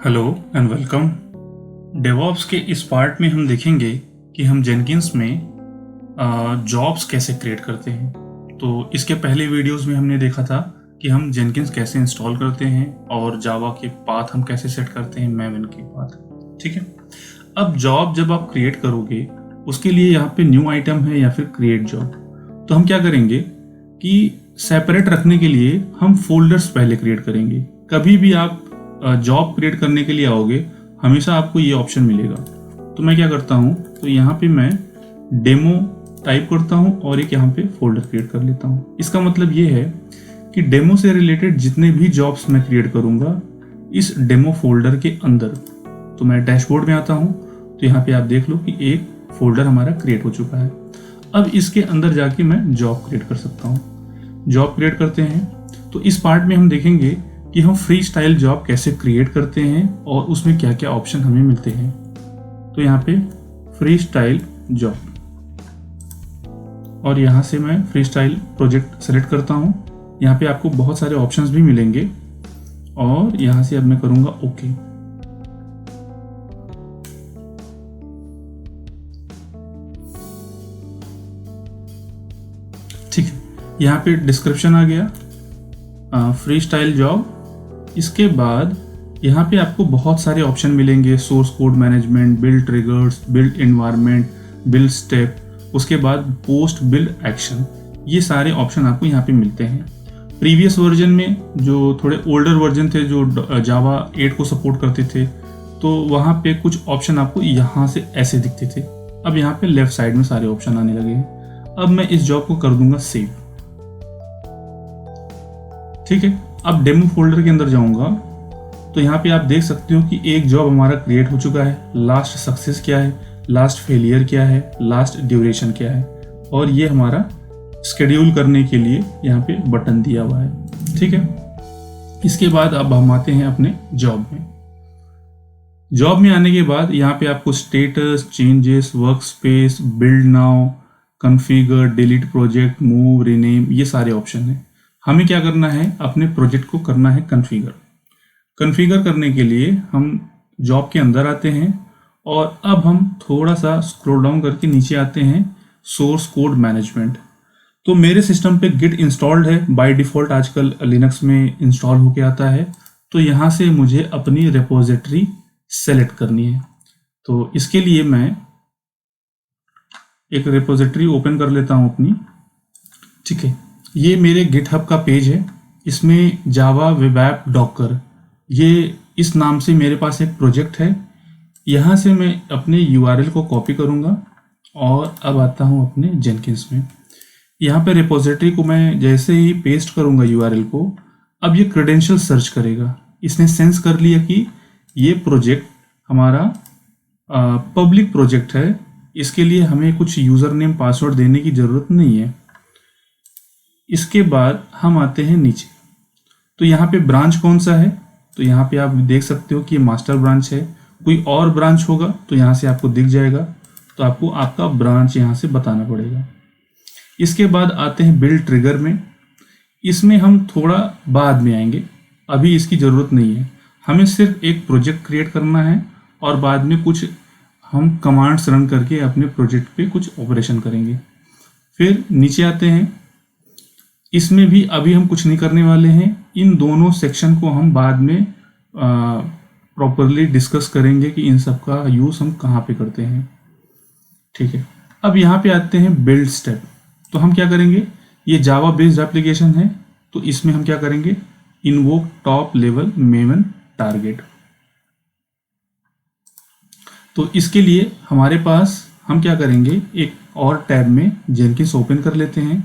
Hello and welcome. DevOps के इस part में हम देखेंगे कि हम जेनकिंस में जॉब्स कैसे क्रिएट करते हैं। तो इसके पहले वीडियोस में हमने देखा था कि हम जेनकिंस कैसे इंस्टॉल करते हैं और जावा के पाथ हम कैसे सेट करते हैं, मैवन के पाथ। ठीक है, अब जॉब जब आप क्रिएट करोगे उसके लिए यहाँ पे न्यू आइटम है या फिर क्रिएट जॉब। तो हम क्या करेंगे कि सेपरेट रखने के लिए हम फोल्डर्स पहले क्रिएट करेंगे। कभी भी आप जॉब क्रिएट करने के लिए आओगे हमेशा आपको ये ऑप्शन मिलेगा। तो मैं क्या करता हूँ, तो यहाँ पे मैं डेमो टाइप करता हूँ और एक यहाँ पे फोल्डर क्रिएट कर लेता हूँ। इसका मतलब ये है कि डेमो से रिलेटेड जितने भी जॉब्स मैं क्रिएट करूँगा इस डेमो फोल्डर के अंदर, तो मैं डैशबोर्ड में आता हूँ तो यहाँ पे आप देख लो कि एक फोल्डर हमारा क्रिएट हो चुका है। अब इसके अंदर जाके मैं जॉब क्रिएट कर सकता हूँ। जॉब क्रिएट करते हैं तो इस पार्ट में हम देखेंगे कि हम फ्री स्टाइल जॉब कैसे क्रिएट करते हैं और उसमें क्या क्या ऑप्शन हमें मिलते हैं। तो यहाँ पे फ्री स्टाइल जॉब और यहाँ से मैं फ्री स्टाइल प्रोजेक्ट सेलेक्ट करता हूँ। यहाँ पे आपको बहुत सारे ऑप्शंस भी मिलेंगे और यहाँ से अब मैं करूँगा ओके। ठीक है, यहाँ पे डिस्क्रिप्शन आ गया फ्री स्टाइल जॉब। इसके बाद यहाँ पे आपको बहुत सारे ऑप्शन मिलेंगे, source code management, build triggers, build environment, build step, उसके बाद पोस्ट बिल्ड एक्शन। ये सारे ऑप्शन आपको यहाँ पे मिलते हैं। प्रीवियस वर्जन में जो थोड़े ओल्डर वर्जन थे जो जावा 8 को सपोर्ट करते थे तो वहाँ पे कुछ ऑप्शन आपको यहाँ से ऐसे दिखते थे। अब यहाँ पे लेफ्ट साइड में सारे ऑप्शन आने लगे हैं। अब मैं इस जॉब को कर दूंगा सेव। ठीक है, अब डेमो फोल्डर के अंदर जाऊंगा तो यहाँ पे आप देख सकते हो कि एक जॉब हमारा क्रिएट हो चुका है। लास्ट सक्सेस क्या है, लास्ट फेलियर क्या है, लास्ट ड्यूरेशन क्या है और ये हमारा शेड्यूल करने के लिए यहाँ पे बटन दिया हुआ है। ठीक है, इसके बाद अब हम आते हैं अपने जॉब में। जॉब में आने के बाद यहाँ पे आपको status, changes, work space, build now, configure, delete project, move, rename, ये सारे ऑप्शन हैं। हमें क्या करना है, अपने प्रोजेक्ट को करना है कॉन्फ़िगर। कॉन्फ़िगर करने के लिए हम जॉब के अंदर आते हैं और अब हम थोड़ा सा स्क्रॉल डाउन करके नीचे आते हैं सोर्स कोड मैनेजमेंट। तो मेरे सिस्टम पे गिट इंस्टॉल्ड है बाय डिफ़ॉल्ट, आजकल लिनक्स में इंस्टॉल होके आता है। तो यहाँ से मुझे अपनी रिपोजिटरी सेलेक्ट करनी है। तो इसके लिए मैं एक रिपोजिटरी ओपन कर लेता हूँ अपनी। ठीक है, ये मेरे गिटहब का पेज है। इसमें जावा वेब ऐप डॉकर, ये इस नाम से मेरे पास एक प्रोजेक्ट है। यहाँ से मैं अपने यूआरएल को कॉपी करूँगा और अब आता हूँ अपने जेनकिंस में। यहाँ पे रिपोजिटरी को मैं जैसे ही पेस्ट करूँगा यूआरएल को, अब ये क्रेडेंशियल सर्च करेगा। इसने सेंस कर लिया कि ये प्रोजेक्ट हमारा पब्लिक प्रोजेक्ट है, इसके लिए हमें कुछ यूज़र नेम पासवर्ड देने की ज़रूरत नहीं है। इसके बाद हम आते हैं नीचे, तो यहाँ पे ब्रांच कौन सा है, तो यहाँ पे आप देख सकते हो कि ये मास्टर ब्रांच है। कोई और ब्रांच होगा तो यहाँ से आपको दिख जाएगा, तो आपको आपका ब्रांच यहाँ से बताना पड़ेगा। इसके बाद आते हैं बिल्ड ट्रिगर में। इसमें हम थोड़ा बाद में आएंगे, अभी इसकी ज़रूरत नहीं है। हमें सिर्फ एक प्रोजेक्ट क्रिएट करना है और बाद में कुछ हम कमांड्स रन करके अपने प्रोजेक्ट पे कुछ ऑपरेशन करेंगे। फिर नीचे आते हैं, इसमें भी अभी हम कुछ नहीं करने वाले हैं। इन दोनों सेक्शन को हम बाद में प्रॉपरली डिस्कस करेंगे कि इन सब का यूज़ हम कहाँ पे करते हैं। ठीक है, अब यहाँ पे आते हैं बिल्ड स्टेप। तो हम क्या करेंगे, ये जावा बेस्ड एप्लीकेशन है तो इसमें हम क्या करेंगे, invoke top level maven target. तो इसके लिए हमारे पास हम क्या करेंगे, एक और टैब में जेनकिंस ओपन कर लेते हैं।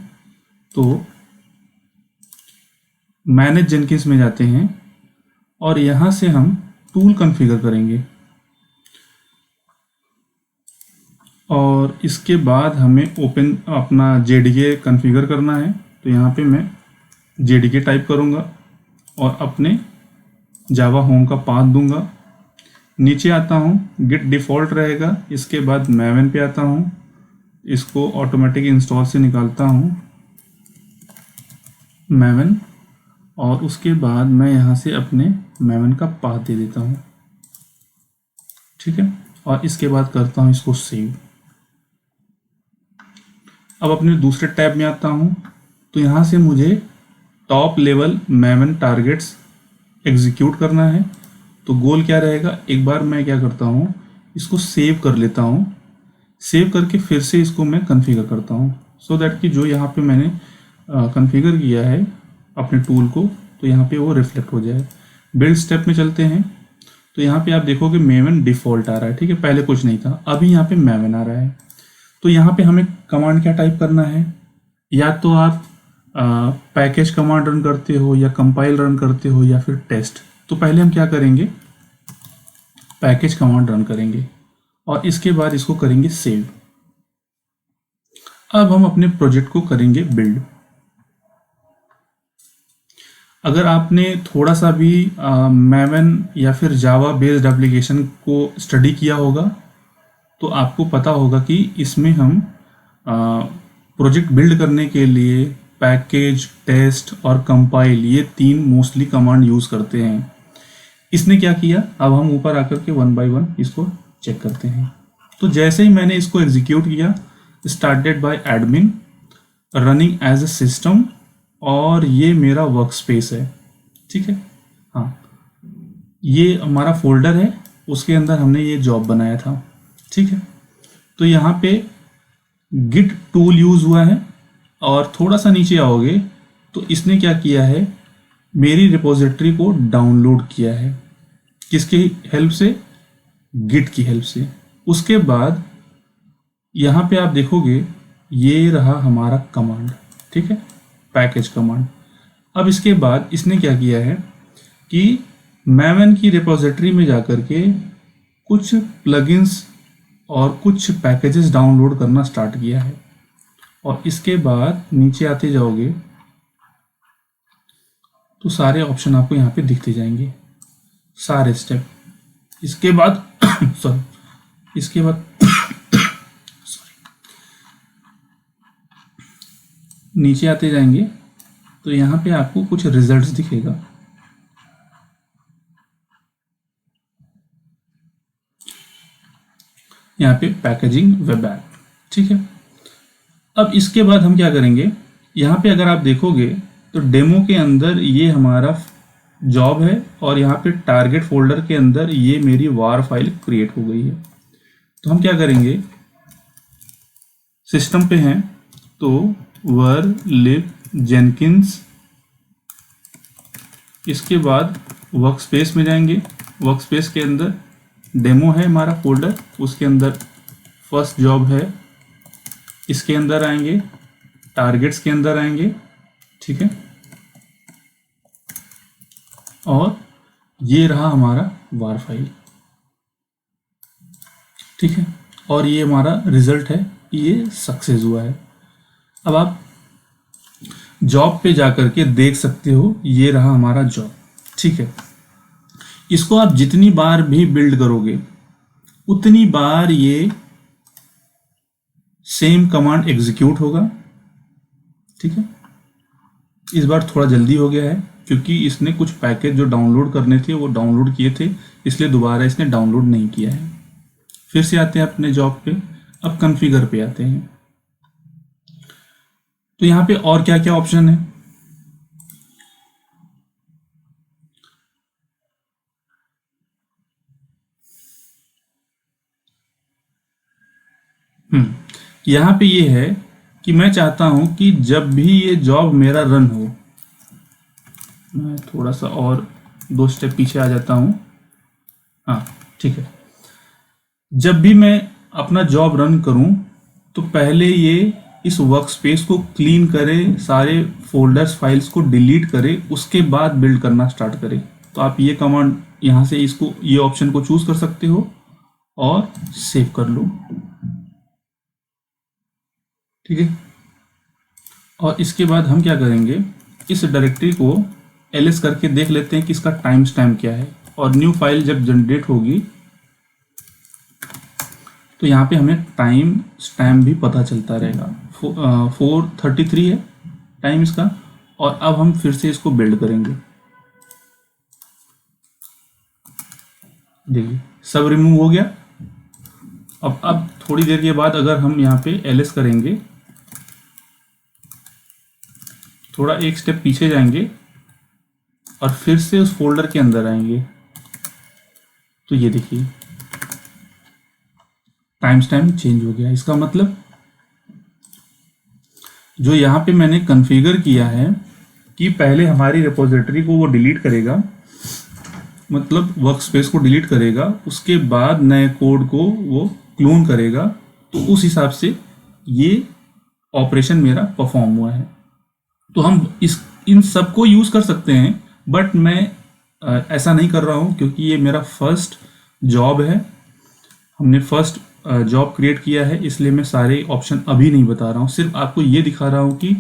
तो मैनेज जेनकिंस में जाते हैं और यहाँ से हम टूल कॉन्फ़िगर करेंगे और इसके बाद हमें ओपन अपना जेडीके कॉन्फ़िगर करना है। तो यहाँ पे मैं जेडीके टाइप करूँगा और अपने जावा होम का पाथ दूंगा। नीचे आता हूँ, गिट डिफ़ॉल्ट रहेगा। इसके बाद मैवन पे आता हूँ, इसको ऑटोमेटिक इंस्टॉल से निकालता हूँ मैवन, और उसके बाद मैं यहाँ से अपने मेमन का पाथ दे देता हूँ। ठीक है। और इसके बाद करता हूँ इसको सेव। अब अपने दूसरे टैब में आता हूँ, तो यहाँ से मुझे top level maven targets execute करना है। तो गोल क्या रहेगा, एक बार मैं क्या करता हूँ, इसको सेव कर लेता हूँ। सेव करके फिर से इसको मैं कॉन्फ़िगर करता हूँ, सो दैट कि जो यहाँ पे मैंने कॉन्फ़िगर किया है अपने टूल को, तो यहाँ पे वो रिफ्लेक्ट हो जाए। बिल्ड स्टेप में चलते हैं, तो यहाँ पे आप देखोगे मेवन डिफ़ॉल्ट आ रहा है, ठीक है, पहले कुछ नहीं था, अभी यहाँ पे मेवन आ रहा है। तो यहाँ पे हमें कमांड क्या टाइप करना है, या तो आप पैकेज कमांड रन करते हो, या कंपाइल रन करते हो, या फिर टेस्ट। तो पहले हम क्या करेंगे, पैकेज कमांड रन करेंगे और इसके बाद इसको करेंगे सेव। अब हम अपने प्रोजेक्ट को करेंगे बिल्ड। अगर आपने थोड़ा सा भी मैवन या फिर जावा बेस्ड एप्लीकेशन को स्टडी किया होगा, तो आपको पता होगा कि इसमें हम प्रोजेक्ट बिल्ड करने के लिए पैकेज, टेस्ट और कंपाइल, ये 3 मोस्टली कमांड यूज़ करते हैं। इसने क्या किया, अब हम ऊपर आकर के 1 बाय 1 इसको चेक करते हैं। तो जैसे ही मैंने इसको एग्जीक्यूट किया, started by admin, running as a system, और ये मेरा वर्क स्पेस है, ठीक है। हाँ, ये हमारा फोल्डर है, उसके अंदर हमने ये जॉब बनाया था, ठीक है। तो यहाँ पे गिट टूल यूज़ हुआ है, और थोड़ा सा नीचे आओगे तो इसने क्या किया है, मेरी रिपोजिटरी को डाउनलोड किया है। किसकी हेल्प से, गिट की हेल्प से। उसके बाद यहाँ पे आप देखोगे ये रहा हमारा कमांड, ठीक है, पैकेज कमांड। अब इसके बाद इसने क्या किया है कि मैवन की रिपोजिटरी में जाकर के कुछ प्लगइन्स और कुछ पैकेजेस डाउनलोड करना स्टार्ट किया है। और इसके बाद नीचे आते जाओगे तो सारे ऑप्शन आपको यहाँ पे दिखते जाएंगे, सारे स्टेप। इसके बाद सॉरी, इसके बाद नीचे आते जाएंगे तो यहाँ पे आपको कुछ रिजल्ट्स दिखेगा। यहाँ पे पैकेजिंग वेब ऐप, ठीक है। अब इसके बाद हम क्या करेंगे, यहाँ पे अगर आप देखोगे तो डेमो के अंदर ये हमारा जॉब है, और यहाँ पे टारगेट फोल्डर के अंदर ये मेरी वार फाइल क्रिएट हो गई है। तो हम क्या करेंगे, सिस्टम पे हैं तो वर लिब जेनकिंस, इसके बाद वर्क स्पेस में जाएंगे। वर्क स्पेस के अंदर डेमो है हमारा फोल्डर, उसके अंदर फर्स्ट जॉब है, इसके अंदर आएंगे, टारगेट्स के अंदर आएंगे, ठीक है। और ये रहा हमारा वार फाइल, ठीक है। और ये हमारा रिजल्ट है, ये सक्सेस हुआ है। अब आप जॉब पे जाकर के देख सकते हो, ये रहा हमारा जॉब, ठीक है। इसको आप जितनी बार भी बिल्ड करोगे उतनी बार ये सेम कमांड एग्जीक्यूट होगा, ठीक है। इस बार थोड़ा जल्दी हो गया है क्योंकि इसने कुछ पैकेज जो डाउनलोड करने थे वो डाउनलोड किए थे, इसलिए दोबारा इसने डाउनलोड नहीं किया है। फिर से आते हैं अपने जॉब पे, अब कॉन्फ़िगर पे आते हैं। तो यहाँ पे और क्या क्या ऑप्शन है, यहाँ पे ये है कि मैं चाहता हूं कि जब भी ये जॉब मेरा रन हो, मैं थोड़ा सा और 2 स्टेप पीछे आ जाता हूं, हाँ ठीक है। जब भी मैं अपना जॉब रन करूं तो पहले ये इस वर्क स्पेस को क्लीन करे, सारे फोल्डर्स फाइल्स को डिलीट करे, उसके बाद बिल्ड करना स्टार्ट करे। तो आप ये कमांड यहाँ से इसको, ये ऑप्शन को चूज कर सकते हो और सेव कर लो, ठीक है। और इसके बाद हम क्या करेंगे, इस डायरेक्टरी को ls करके देख लेते हैं कि इसका टाइम स्टैम्प क्या है, और न्यू फाइल जब जनरेट होगी तो यहाँ पे हमें टाइम स्टैम्प भी पता चलता रहेगा। 4:33 है टाइम इसका। और अब हम फिर से इसको बिल्ड करेंगे। देखिए सब रिमूव हो गया। अब थोड़ी देर के बाद अगर हम यहाँ पे ls करेंगे, थोड़ा एक स्टेप पीछे जाएंगे और फिर से उस फोल्डर के अंदर आएंगे, तो ये देखिए टाइम चेंज हो गया। इसका मतलब जो यहाँ पे मैंने कॉन्फ़िगर किया है कि पहले हमारी रिपोजिटरी को वो डिलीट करेगा, मतलब वर्क स्पेस को डिलीट करेगा, उसके बाद नए कोड को वो क्लोन करेगा, तो उस हिसाब से ये ऑपरेशन मेरा परफॉर्म हुआ है। तो हम इन सबको यूज़ कर सकते हैं, बट मैं ऐसा नहीं कर रहा हूँ क्योंकि ये मेरा फर्स्ट जॉब है, हमने फर्स्ट जॉब क्रिएट किया है, इसलिए मैं सारे ऑप्शन अभी नहीं बता रहा हूँ। सिर्फ आपको ये दिखा रहा हूँ कि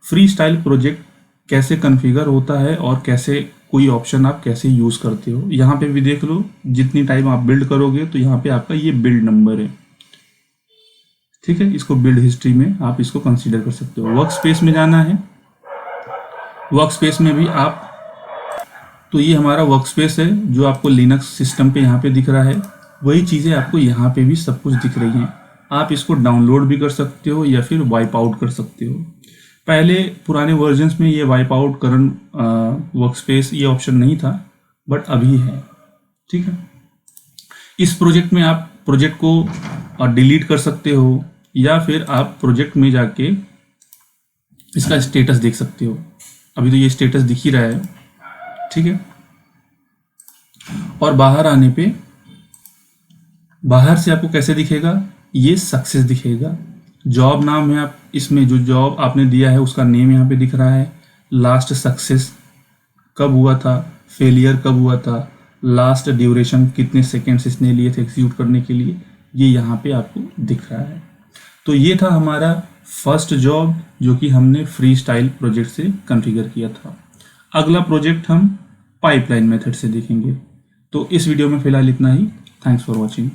फ्री स्टाइल प्रोजेक्ट कैसे कॉन्फ़िगर होता है और कैसे कोई ऑप्शन आप कैसे यूज़ करते हो। यहाँ पे भी देख लो, जितनी टाइम आप बिल्ड करोगे तो यहाँ पे आपका ये बिल्ड नंबर है, ठीक है। इसको बिल्ड हिस्ट्री में आप इसको कंसीडर कर सकते हो। वर्क स्पेस में जाना है, वर्क स्पेस में भी आप, तो ये हमारा वर्क स्पेस है जो आपको लिनक्स सिस्टम पे यहाँ पे दिख रहा है, वही चीज़ें आपको यहाँ पे भी सब कुछ दिख रही हैं। आप इसको डाउनलोड भी कर सकते हो या फिर वाइप आउट कर सकते हो। पहले पुराने वर्जन्स में ये wipe out current work space ये ऑप्शन नहीं था, बट अभी है, ठीक है। इस प्रोजेक्ट में आप प्रोजेक्ट को डिलीट कर सकते हो या फिर आप प्रोजेक्ट में जाके इसका स्टेटस देख सकते हो। अभी तो ये स्टेटस दिख ही रहा है, ठीक है। और बाहर आने पे, बाहर से आपको कैसे दिखेगा, ये सक्सेस दिखेगा। जॉब नाम है, आप इसमें जो जॉब आपने दिया है उसका नेम यहाँ पे दिख रहा है। लास्ट सक्सेस कब हुआ था, फेलियर कब हुआ था, लास्ट ड्यूरेशन कितने सेकेंड्स इसने लिए थे एग्जीक्यूट करने के लिए, ये यहाँ पे आपको दिख रहा है। तो ये था हमारा फर्स्ट जॉब जो कि हमने फ्री स्टाइल प्रोजेक्ट से कॉन्फ़िगर किया था। अगला प्रोजेक्ट हम पाइपलाइन मेथड से देखेंगे। तो इस वीडियो में फिलहाल इतना ही। Thanks for watching.